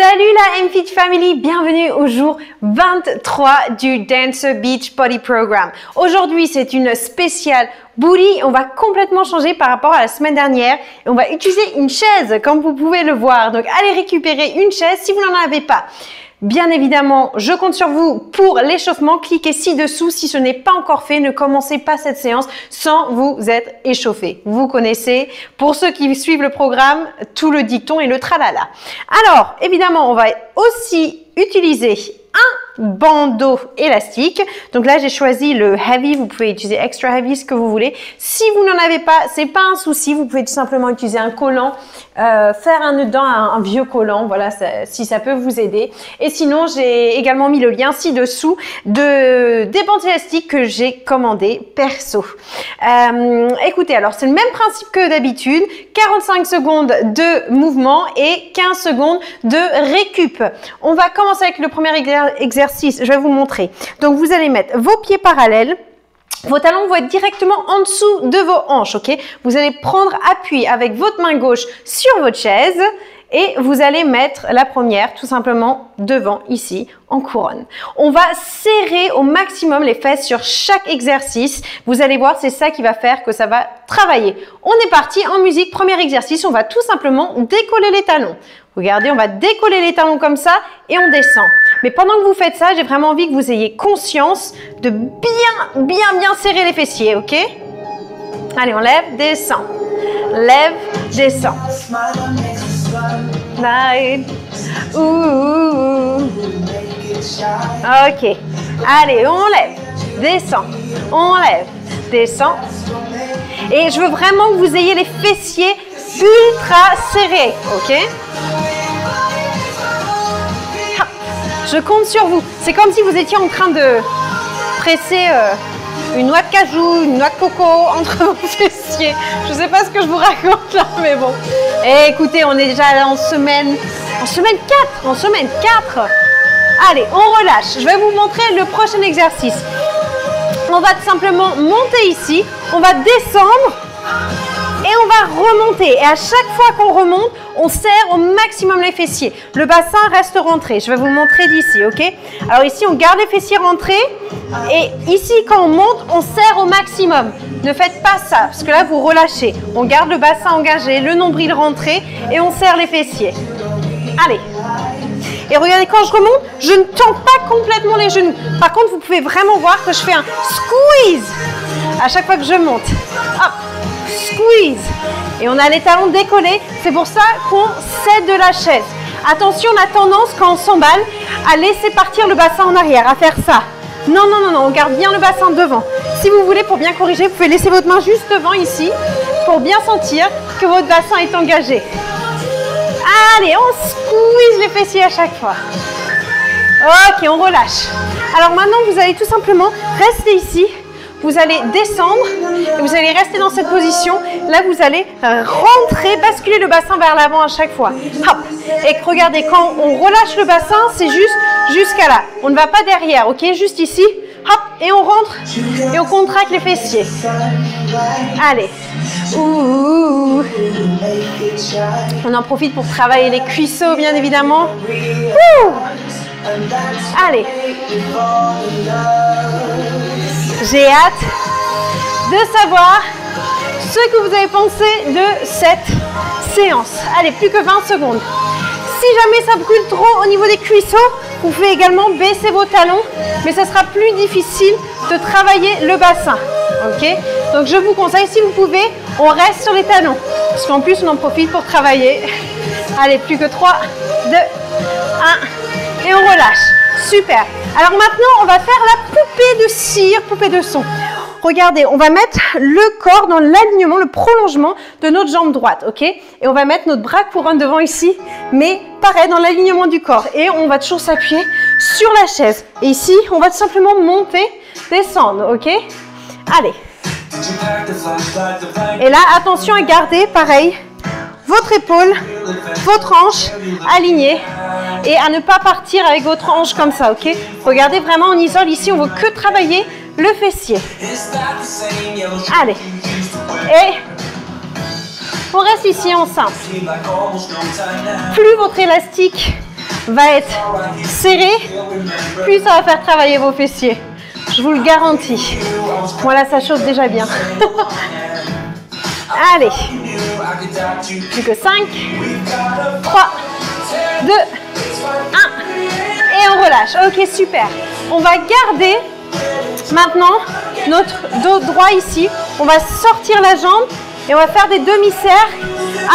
Salut la MFit Family, bienvenue au jour 23 du Dancer Beach Body Program. Aujourd'hui, c'est une spéciale booty. On va complètement changer par rapport à la semaine dernière et on va utiliser une chaise comme vous pouvez le voir. Donc, allez récupérer une chaise si vous n'en avez pas. Bien évidemment, je compte sur vous pour l'échauffement. Cliquez ci-dessous si ce n'est pas encore fait. Ne commencez pas cette séance sans vous être échauffé. Vous connaissez, pour ceux qui suivent le programme, tout le dicton et le tralala. Alors, évidemment, on va aussi utiliser un bandeau élastique. Donc là, j'ai choisi le heavy. Vous pouvez utiliser extra heavy, ce que vous voulez. Si vous n'en avez pas, c'est pas un souci. Vous pouvez tout simplement utiliser un collant, faire un nœud dedans, un vieux collant. Voilà, si ça peut vous aider. Et sinon, j'ai également mis le lien ci-dessous des bandes élastiques que j'ai commandées perso. Écoutez, alors c'est le même principe que d'habitude. 45 secondes de mouvement et 15 secondes de récup. On va commencer avec le premier exercice. Je vais vous montrer. Donc, vous allez mettre vos pieds parallèles. Vos talons vont être directement en dessous de vos hanches, ok? Vous allez prendre appui avec votre main gauche sur votre chaise et vous allez mettre la première tout simplement devant ici en couronne. On va serrer au maximum les fesses sur chaque exercice. Vous allez voir, c'est ça qui va faire que ça va travailler. On est parti en musique. Premier exercice, on va tout simplement décoller les talons. Regardez, on va décoller les talons comme ça et on descend. Mais pendant que vous faites ça, j'ai vraiment envie que vous ayez conscience de bien serrer les fessiers, ok? Allez, on lève, descend. Lève, descend. Night. Ouh. Ok. Allez, on lève, descend. On lève, descend. Et je veux vraiment que vous ayez les fessiers ultra serrés, ok? Je compte sur vous. C'est comme si vous étiez en train de presser une noix de cajou, une noix de coco entre vos fessiers. Je ne sais pas ce que je vous raconte là, mais bon. Et écoutez, on est déjà en semaine 4. En semaine 4. Allez, on relâche. Je vais vous montrer le prochain exercice. On va tout simplement monter ici. On va descendre. Et on va remonter. Et à chaque fois qu'on remonte, on serre au maximum les fessiers. Le bassin reste rentré. Je vais vous le montrer d'ici, ok? Alors ici, on garde les fessiers rentrés. Et ici, quand on monte, on serre au maximum. Ne faites pas ça, parce que là, vous relâchez. On garde le bassin engagé, le nombril rentré, et on serre les fessiers. Allez. Et regardez, quand je remonte, je ne tends pas complètement les genoux. Par contre, vous pouvez vraiment voir que je fais un squeeze à chaque fois que je monte. Hop. Squeeze. Et on a les talons décollés. C'est pour ça qu'on cède de la chaise. Attention, on a tendance, quand on s'emballe, à laisser partir le bassin en arrière, à faire ça. Non, on garde bien le bassin devant. Si vous voulez, pour bien corriger, vous pouvez laisser votre main juste devant ici, pour bien sentir que votre bassin est engagé. Allez, on squeeze les fessiers à chaque fois. Ok, on relâche. Alors maintenant, vous allez tout simplement rester ici. Vous allez descendre et vous allez rester dans cette position. Là, vous allez rentrer, basculer le bassin vers l'avant à chaque fois. Hop. Et regardez, quand on relâche le bassin, c'est juste jusqu'à là. On ne va pas derrière, ok? Juste ici. Hop. Et on rentre et on contracte les fessiers. Allez. Ouh. On en profite pour travailler les cuisseaux, bien évidemment. Ouh. Allez. J'ai hâte de savoir ce que vous avez pensé de cette séance. Allez, plus que 20 secondes. Si jamais ça brûle trop au niveau des cuisseaux, vous pouvez également baisser vos talons, mais ce sera plus difficile de travailler le bassin. Ok? Donc je vous conseille, si vous pouvez, on reste sur les talons. Parce qu'en plus, on en profite pour travailler. Allez, plus que 3, 2, 1. Et on relâche. Super. Alors maintenant, on va faire la poupée de cire, poupée de son. Regardez, on va mettre le corps dans l'alignement, le prolongement de notre jambe droite, ok? Et on va mettre notre bras couronne devant ici, mais pareil, dans l'alignement du corps. Et on va toujours s'appuyer sur la chaise. Et ici, on va tout simplement monter, descendre, ok? Allez. Et là, attention à garder, pareil, votre épaule, votre hanche alignée et à ne pas partir avec votre hanche comme ça, ok? Regardez, vraiment, on isole ici, on ne veut que travailler le fessier. Allez. Et on reste ici en simple. Plus votre élastique va être serré, plus ça va faire travailler vos fessiers. Je vous le garantis. Voilà, ça chauffe déjà bien. Allez. Plus que 5, 3, 2, 1. Et on relâche. Ok, super. On va garder maintenant notre dos droit ici. On va sortir la jambe et on va faire des demi-cercles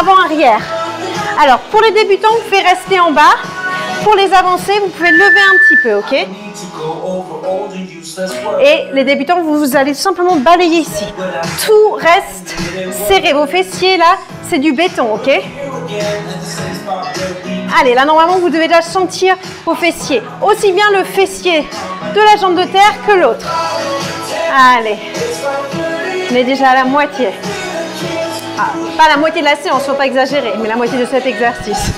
avant-arrière. Alors, pour les débutants, vous pouvez rester en bas. Pour les avancés, vous pouvez lever un petit peu, ok? Et les débutants, vous allez simplement balayer ici. Tout reste serré. Vos fessiers, là, c'est du béton, ok? Allez, là, normalement, vous devez déjà sentir vos fessiers. Aussi bien le fessier de la jambe de terre que l'autre. Allez. On est déjà à la moitié. Ah, pas la moitié de la séance, il ne faut pas exagérer, mais la moitié de cet exercice.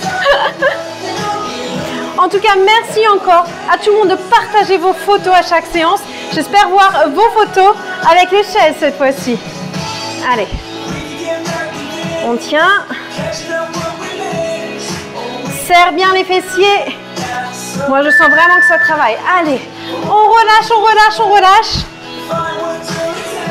En tout cas, merci encore à tout le monde de partager vos photos à chaque séance. J'espère voir vos photos avec les chaises cette fois-ci. Allez. On tient. Serre bien les fessiers. Moi, je sens vraiment que ça travaille. Allez. On relâche, on relâche, on relâche.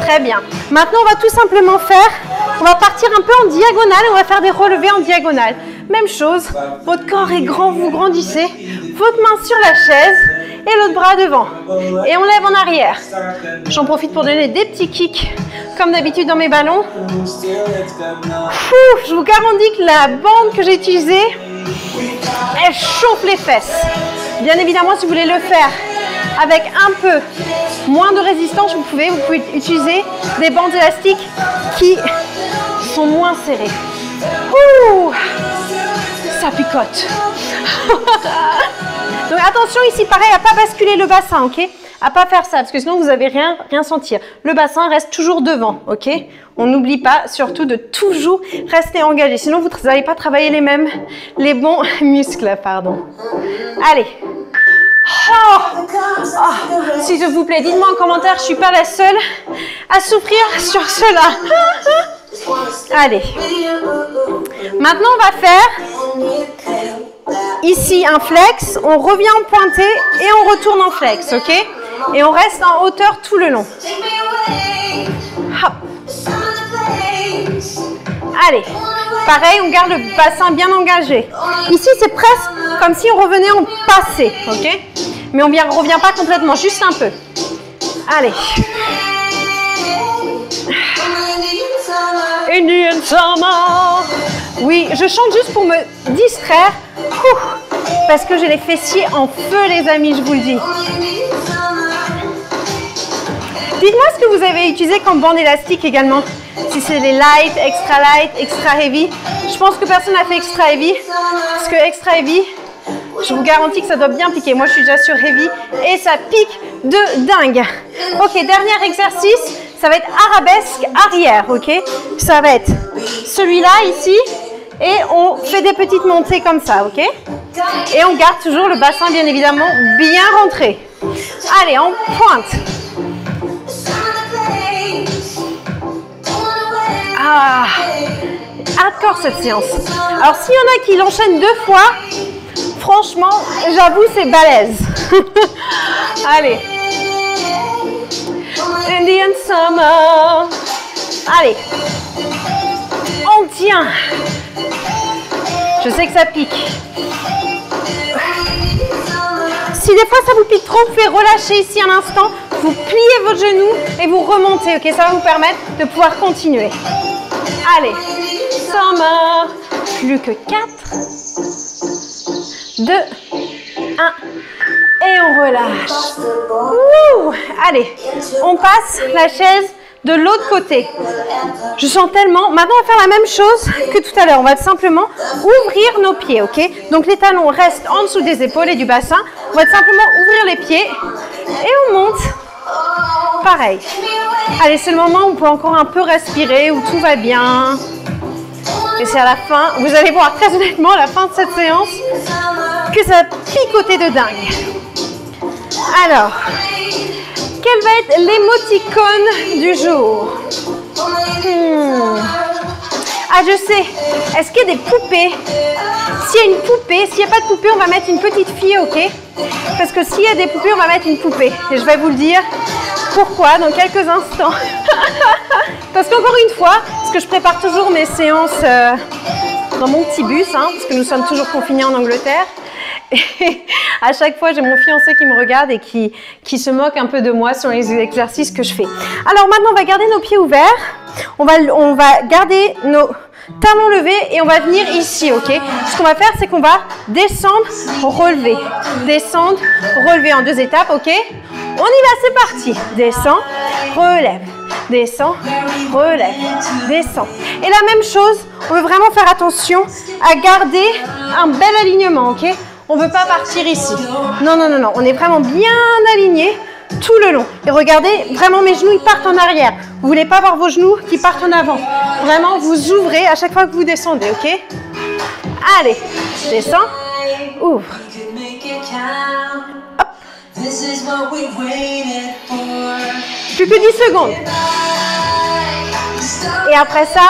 Très bien. Maintenant, on va tout simplement faire, on va partir un peu en diagonale. On va faire des relevés en diagonale. Même chose, votre corps est grand, vous grandissez, votre main sur la chaise et l'autre bras devant. Et on lève en arrière. J'en profite pour donner des petits kicks, comme d'habitude dans mes ballons. Je vous garantis que la bande que j'ai utilisée, elle chauffe les fesses. Bien évidemment, si vous voulez le faire avec un peu moins de résistance, vous pouvez utiliser des bandes élastiques qui sont moins serrées. Ça picote. Donc attention ici, pareil, à ne pas basculer le bassin, ok? À ne pas faire ça, parce que sinon vous n'allez rien sentir. Le bassin reste toujours devant, ok? On n'oublie pas surtout de toujours rester engagé, sinon vous n'allez pas travailler les bons muscles, pardon. Allez. S'il te vous plaît, dites-moi en commentaire, je ne suis pas la seule à souffrir sur cela. Allez. Maintenant, on va faire ici un flex. On revient en pointé et on retourne en flex, ok? Et on reste en hauteur tout le long. Hop. Allez. Pareil, on garde le bassin bien engagé. Ici, c'est presque comme si on revenait en passé, ok? Mais on ne revient pas complètement, juste un peu. Allez. Indian Summer. Oui, je chante juste pour me distraire. Parce que j'ai les fessiers en feu, les amis, je vous le dis. Dites-moi ce que vous avez utilisé comme bande élastique également. Si c'est les light, extra heavy. Je pense que personne n'a fait extra heavy. Parce que extra heavy, je vous garantis que ça doit bien piquer. Moi, je suis déjà sur heavy et ça pique de dingue. Ok, dernier exercice. Ça va être arabesque arrière, ok? Ça va être celui-là ici. Et on fait des petites montées comme ça, ok? Et on garde toujours le bassin, bien évidemment, bien rentré. Allez, on pointe. Ah, hardcore cette séance. Alors, s'il y en a qui l'enchaînent 2 fois, franchement, j'avoue, c'est balèze. Allez. Indian Summer. Allez. On tient. Je sais que ça pique. Si des fois ça vous pique trop, vous pouvez relâcher ici un instant. Vous pliez votre genou et vous remontez. Ok, ça va vous permettre de pouvoir continuer. Allez. Summer. Plus que 4. 2. 1. Et on relâche. Ouh. Allez, on passe la chaise de l'autre côté. Je sens tellement. Maintenant, on va faire la même chose que tout à l'heure. On va simplement ouvrir nos pieds, ok? Donc, les talons restent en dessous des épaules et du bassin. On va simplement ouvrir les pieds et on monte. Pareil. Allez, c'est le moment où on peut encore un peu respirer, où tout va bien. Et c'est à la fin, vous allez voir très honnêtement à la fin de cette séance que ça va picoter de dingue. Alors, quel va être l'émoticône du jour? Ah, je sais. Est-ce qu'il y a des poupées? S'il y a une poupée, s'il n'y a pas de poupée, on va mettre une petite fille, ok? Parce que s'il y a des poupées, on va mettre une poupée. Et je vais vous le dire pourquoi dans quelques instants. Parce qu'encore une fois, parce que je prépare toujours mes séances dans mon petit bus, hein, parce que nous sommes toujours confinés en Angleterre. Et à chaque fois, j'ai mon fiancé qui me regarde et qui se moque un peu de moi sur les exercices que je fais. Alors maintenant, on va garder nos pieds ouverts. On va garder nos talons levés et on va venir ici, ok? Ce qu'on va faire, c'est qu'on va descendre, relever. Descendre, relever en 2 étapes, ok? On y va, c'est parti. Descend, relève. Descend, relève, descend. Et la même chose, on veut vraiment faire attention à garder un bel alignement, ok? On ne veut pas partir ici. Non, non, non, non. On est vraiment bien aligné tout le long. Et regardez, vraiment mes genoux, ils partent en arrière. Vous ne voulez pas avoir vos genoux qui partent en avant. Vraiment, vous ouvrez à chaque fois que vous descendez, ok? Allez, descends, ouvre. Hop. Plus que 10 secondes. Et après ça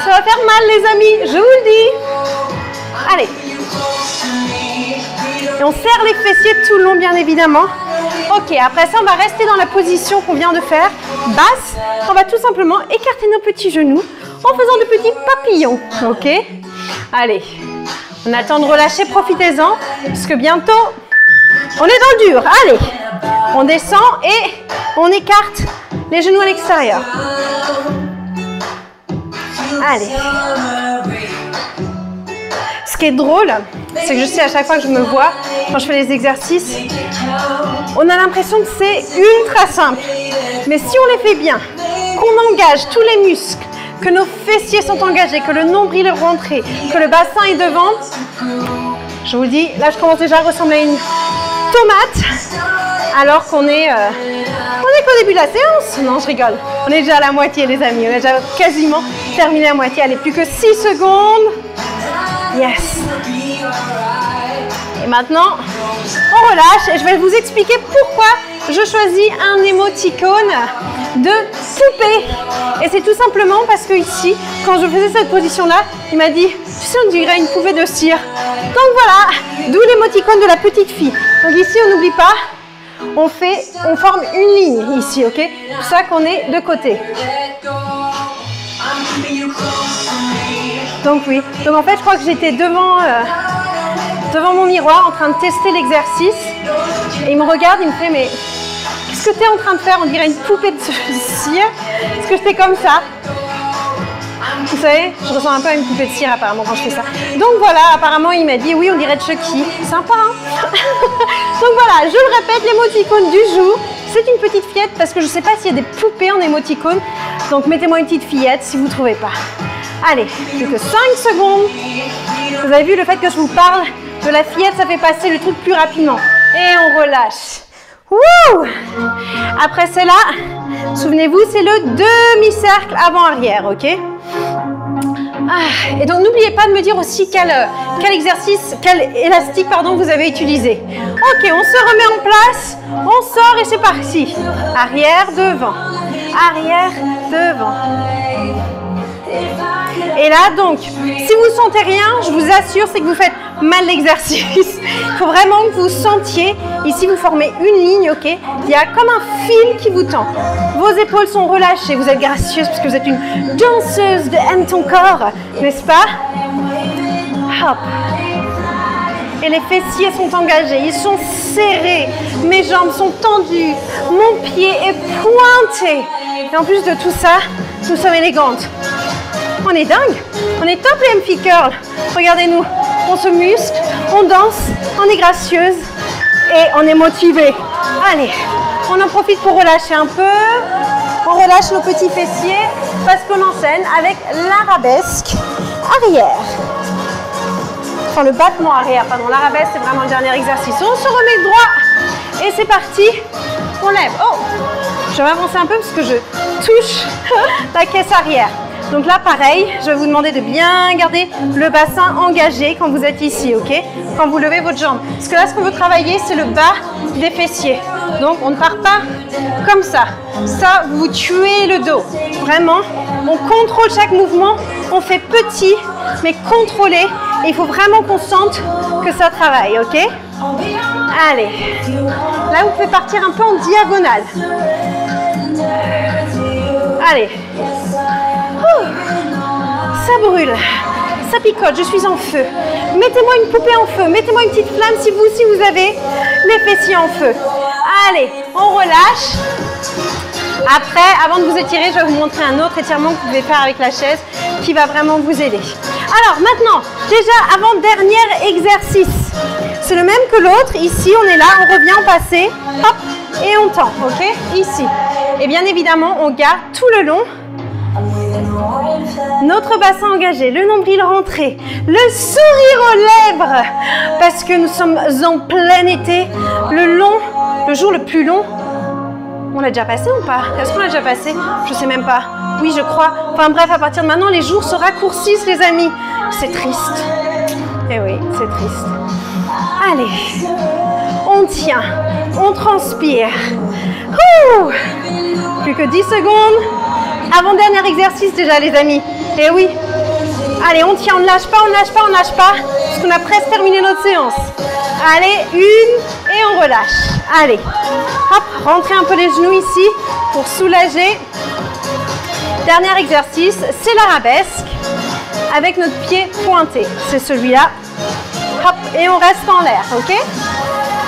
va faire mal les amis, je vous le dis. Allez. Et on serre les fessiers tout le long bien évidemment. Ok, après ça on va rester dans la position qu'on vient de faire, basse. On va tout simplement écarter nos petits genoux en faisant de petits papillons. Ok. Allez, on a le temps de relâcher, profitez-en. Parce que bientôt, on est dans le dur. Allez, on descend et on écarte les genoux à l'extérieur. Allez. Ce qui est drôle, c'est que je sais à chaque fois que je me vois, quand je fais les exercices, on a l'impression que c'est ultra simple. Mais si on les fait bien, qu'on engage tous les muscles, que nos fessiers sont engagés, que le nombril est rentré, que le bassin est devant, je vous dis, là je commence déjà à ressembler à une tomate, alors qu'on est qu'au début de la séance. Non, je rigole. On est déjà à la moitié les amis, on a déjà quasiment terminé la moitié. Allez, plus que 6 secondes. Yes. Et maintenant, on relâche et je vais vous expliquer pourquoi je choisis un émoticône de poupée. Et c'est tout simplement parce que ici, quand je faisais cette position-là, il m'a dit, tu sais, on dirait une poupée de cire. Donc voilà, d'où l'émoticône de la petite fille. Donc ici, on n'oublie pas, on forme une ligne ici, ok? C'est pour ça qu'on est de côté. Donc oui, donc en fait je crois que j'étais devant mon miroir en train de tester l'exercice et il me regarde, il me fait mais qu'est-ce que tu es en train de faire? On dirait une poupée de cire. Est-ce que j'étais comme ça? Vous savez, je ressemble un peu à une poupée de cire apparemment quand je fais ça. Donc voilà, apparemment il m'a dit oui on dirait Chucky. Sympa hein. Donc voilà, je le répète, l'émoticône du jour, c'est une petite fillette parce que je ne sais pas s'il y a des poupées en émoticône. Donc mettez-moi une petite fillette si vous ne trouvez pas. Allez, plus que 5 secondes. Vous avez vu le fait que je vous parle de la fillette, ça fait passer le truc plus rapidement. Et on relâche. Wouh! Après celle-là, souvenez-vous, c'est le demi-cercle avant-arrière, ok? Et donc n'oubliez pas de me dire aussi quel élastique vous avez utilisé. Ok, on se remet en place, on sort et c'est parti. Arrière, devant. Arrière, devant. Et là donc, si vous ne sentez rien, je vous assure, c'est que vous faites mal l'exercice. Il faut vraiment que vous sentiez, ici vous formez une ligne, ok? Il y a comme un fil qui vous tend. Vos épaules sont relâchées, vous êtes gracieuse parce que vous êtes une danseuse de Aime ton corps, n'est-ce pas? Hop. Et les fessiers sont engagés, ils sont serrés, mes jambes sont tendues, mon pied est pointé. Et en plus de tout ça, nous sommes élégantes. On est dingue, on est top les MP Curl. Regardez-nous, on se muscle, on danse, on est gracieuse et on est motivé. Allez, on en profite pour relâcher un peu. On relâche nos petits fessiers parce qu'on enchaîne avec l'arabesque arrière. Enfin le battement arrière, pardon, l'arabesque c'est vraiment le dernier exercice. On se remet droit et c'est parti. On lève. Oh, je vais avancer un peu parce que je touche la caisse arrière. Donc là, pareil, je vais vous demander de bien garder le bassin engagé quand vous êtes ici, ok? Quand vous levez votre jambe. Parce que là, ce qu'on veut travailler, c'est le bas des fessiers. Donc on ne part pas comme ça. Ça, vous tuez le dos. Vraiment, on contrôle chaque mouvement. On fait petit, mais contrôlé. Et il faut vraiment qu'on sente que ça travaille, ok? Allez. Là, vous pouvez partir un peu en diagonale. Allez. Ça brûle. Ça picote, je suis en feu. Mettez-moi une poupée en feu. Mettez-moi une petite flamme si vous aussi vous avez les fessiers en feu. Allez, on relâche. Après, avant de vous étirer, je vais vous montrer un autre étirement que vous pouvez faire avec la chaise qui va vraiment vous aider. Alors maintenant, déjà avant-dernier exercice. C'est le même que l'autre. Ici, on est là, on revient en passé. Hop, et on tend, ok? Ici. Et bien évidemment, on garde tout le long notre bassin engagé, le nombril rentré, le sourire aux lèvres, parce que nous sommes en plein été, le jour le plus long. On l'a déjà passé ou pas? Est-ce qu'on l'a déjà passé? Je sais même pas. Oui, je crois. Enfin bref, à partir de maintenant, les jours se raccourcissent, les amis. C'est triste. Eh oui, c'est triste. Allez, on tient, on transpire. Ouh, plus que 10 secondes. Avant-dernier exercice déjà, les amis. Eh oui. Allez, on tient, on ne lâche pas, on ne lâche pas, on ne lâche pas. Parce qu'on a presque terminé notre séance. Allez, une et on relâche. Allez, hop, rentrez un peu les genoux ici pour soulager. Dernier exercice, c'est l'arabesque avec notre pied pointé. C'est celui-là. Hop, et on reste en l'air, ok?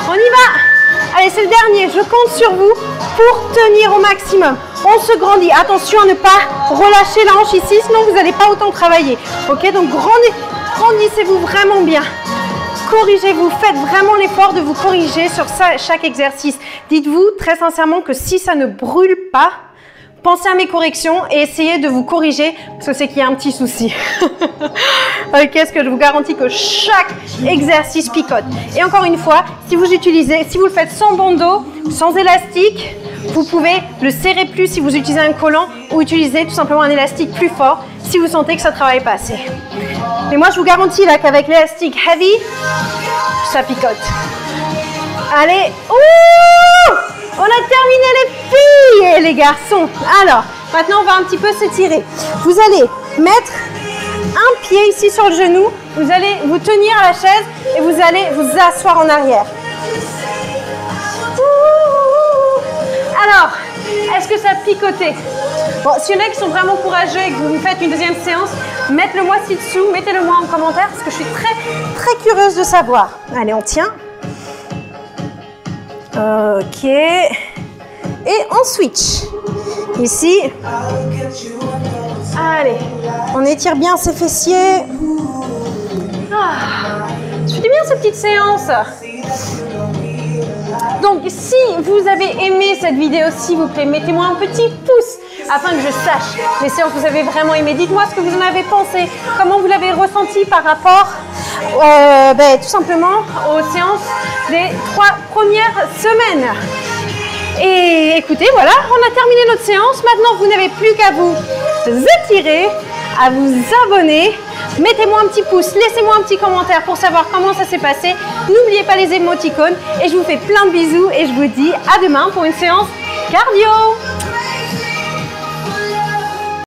On y va. Allez, c'est le dernier. Je compte sur vous pour tenir au maximum. On se grandit. Attention à ne pas relâcher la hanche ici, sinon vous n'allez pas autant travailler. Ok, donc grandissez-vous vraiment bien. Corrigez-vous, faites vraiment l'effort de vous corriger sur chaque exercice. Dites-vous très sincèrement que si ça ne brûle pas, pensez à mes corrections et essayez de vous corriger parce que c'est qu'il y a un petit souci. Ok, est-ce que je vous garantis que chaque exercice picote. Et encore une fois, si vous le faites sans bandeau, sans élastique, vous pouvez le serrer plus si vous utilisez un collant ou utiliser tout simplement un élastique plus fort si vous sentez que ça ne travaille pas assez. Mais moi, je vous garantis là qu'avec l'élastique heavy, ça picote. Allez, ouh, on a terminé les filles et les garçons. Alors, maintenant, on va un petit peu s'étirer. Vous allez mettre un pied ici sur le genou. Vous allez vous tenir à la chaise et vous allez vous asseoir en arrière. Alors, est-ce que ça a picoté? Bon, s'il y en a qui sont vraiment courageux et que vous faites une deuxième séance, mettez-le moi ci-dessous, mettez-le moi en commentaire parce que je suis très curieuse de savoir. Allez, on tient. Ok. Et on switch. Ici. Allez, on étire bien ses fessiers. Ah, ça fait du bien cette petite séance. Donc, si vous avez aimé cette vidéo, s'il vous plaît, mettez-moi un petit pouce afin que je sache les séances que vous avez vraiment aimées. Dites-moi ce que vous en avez pensé, comment vous l'avez ressenti par rapport tout simplement aux séances des 3 premières semaines. Et écoutez, voilà, on a terminé notre séance. Maintenant, vous n'avez plus qu'à vous étirer, à vous abonner. Mettez-moi un petit pouce, laissez-moi un petit commentaire pour savoir comment ça s'est passé. N'oubliez pas les émoticônes et je vous fais plein de bisous et je vous dis à demain pour une séance cardio.